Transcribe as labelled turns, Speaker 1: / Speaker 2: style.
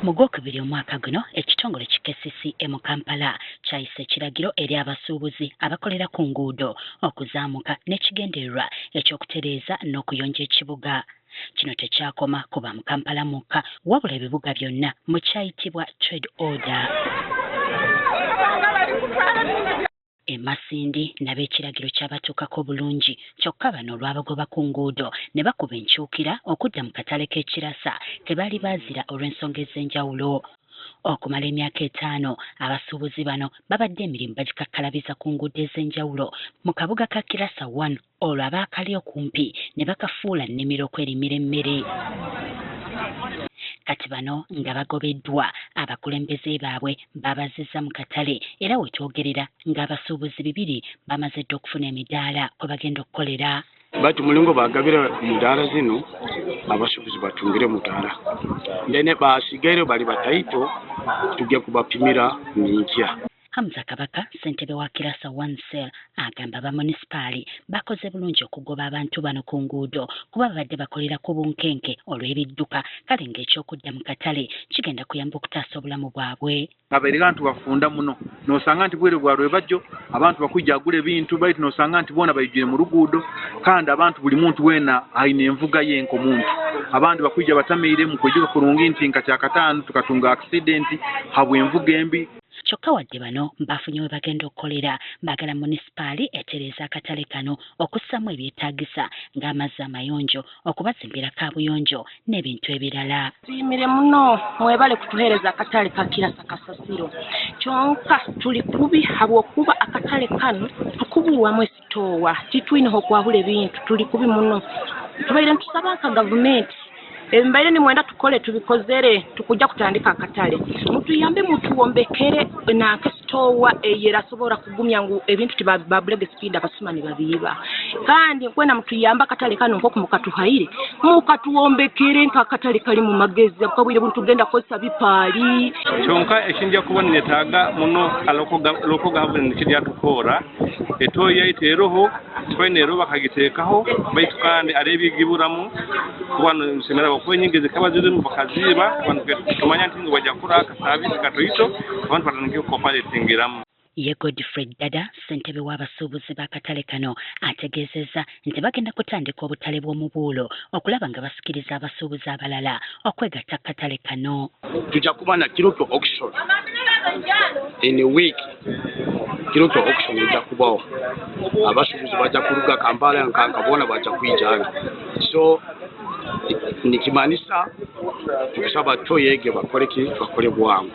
Speaker 1: Mu Gwokubiri omwaka guno ekitongole ki KCCA mu Kampala kyayisa ekiragiro eri abasuubuzi abakolera ku nguudo okuzaamuka n'ekigendererwa eky'okutereeza n'okuyonja ekibuga. Kino tekyakoma kuba mu Kampala mukka wabula ebibuga byonna mu kyayitibwa trade order. E Masindi nabo ekiragiro kyabatuukako bulungi kyokka bano olw'abagoba ku nguudo ne bakuba enkyukira okudda mu katale k'ekirasa ke baali baazira olw'ensonga ez'enjawulo. Okumala emyaka 5 abasuubuzi bano babadde emirimu bagikakkalabiza ku nguudo ez'enjawulo mu kabuga ka Kirasa 1 olwo abaakali okumpi ne bakafuula nnimiro okwerimira emmere. Kati bano nga bagobeddwa abakulembeze baabwe babazizza mu katale era wetwogerera ng'abasuubuzi 2 bamaze dda okufuna emidaala kwe bagenda okukolera.
Speaker 2: Bati mulingo bagabira mudaala zino abasuubuzi batungire mudaala ndene basigaire bali bataito tujja kubapimira ninkya.
Speaker 1: Hamza Kabaka ssentebe wa Kirasa 1 Cell agamba ba munisipaali bakoze bulungi okugoba abantu bano ku nguudo kuba babadde bakolera ku bunkenke olw'ebidduka kale ng'ekyokudda mu katale kigenda kuyamba okutaasa obulamu bwabwe.
Speaker 3: Abaire abantu bafunda muno nosanga nti bwere bwalwe bajjo abantu bakujja agula ebintu baitu nosanga nti bona bayijire mu luguudo kandi abantu buli muntu wena ayina envuga yenko muntu abantu bakujja batamiire mu kwejuka kurungi nti nka kyakataano tukatunga accident habwe envuga embi.
Speaker 1: Kyokka wadde bano bafunye we bagenda okukolera baagala munisipaali etereeza akatale kano okussamu ebyetaagisa ng'amazzi amayonjo okubazimbira kaabuyonjo n'ebintu ebirala.
Speaker 4: Tuyimire muno mwebale kutuheereza akatale ka Kirasa kasasiro kyonka tuli kubi habwokuba akatale kano tukubulwamu esitoowa titwinaho okwabula ebintu tuli kubi muno tubaire ntusaba nka gavumenti mbaire ni mwenda tukole tubikozere tukujja kutandika akatale mutuyambe mutuwombekere na kesitowa eyera sobora kugumya ngu ebintu tibabulege speed abasima ne babiba kandi nkwena mutuyamba akatale kano nko mukatuhaire mukatuwombekere nka akatale kali mu magezi akabwire buntu genda kosa bipaali
Speaker 5: kyonka ekinja kubonera taaga muno aloko government kirya tukora etoya iteroho twenero bakagiteekaho baitu kandi arebigiburamu kubano semera kwenyingeze kabazize mu bakaziba abantu tumanya nti ngo bajja kura ka service katoito abantu batangiye kopaletingiramu.
Speaker 1: Ye Godfrey Dada ssentebe w'abasuubuzi b'akatale kano ategeezezza nti bagenda kutandika obutale bw'omubuulo okulaba nga basikiriza abasuubuzi abalala okwegatta akatale kano.
Speaker 2: Tujja kuba na kiruto auction in a week. Kiruto auction ejja kubawo abasuubuzi bajja kuluga Kampala nkabona bajja kwijanga so nikimaanisha tukusaba toyege bakole bwangu.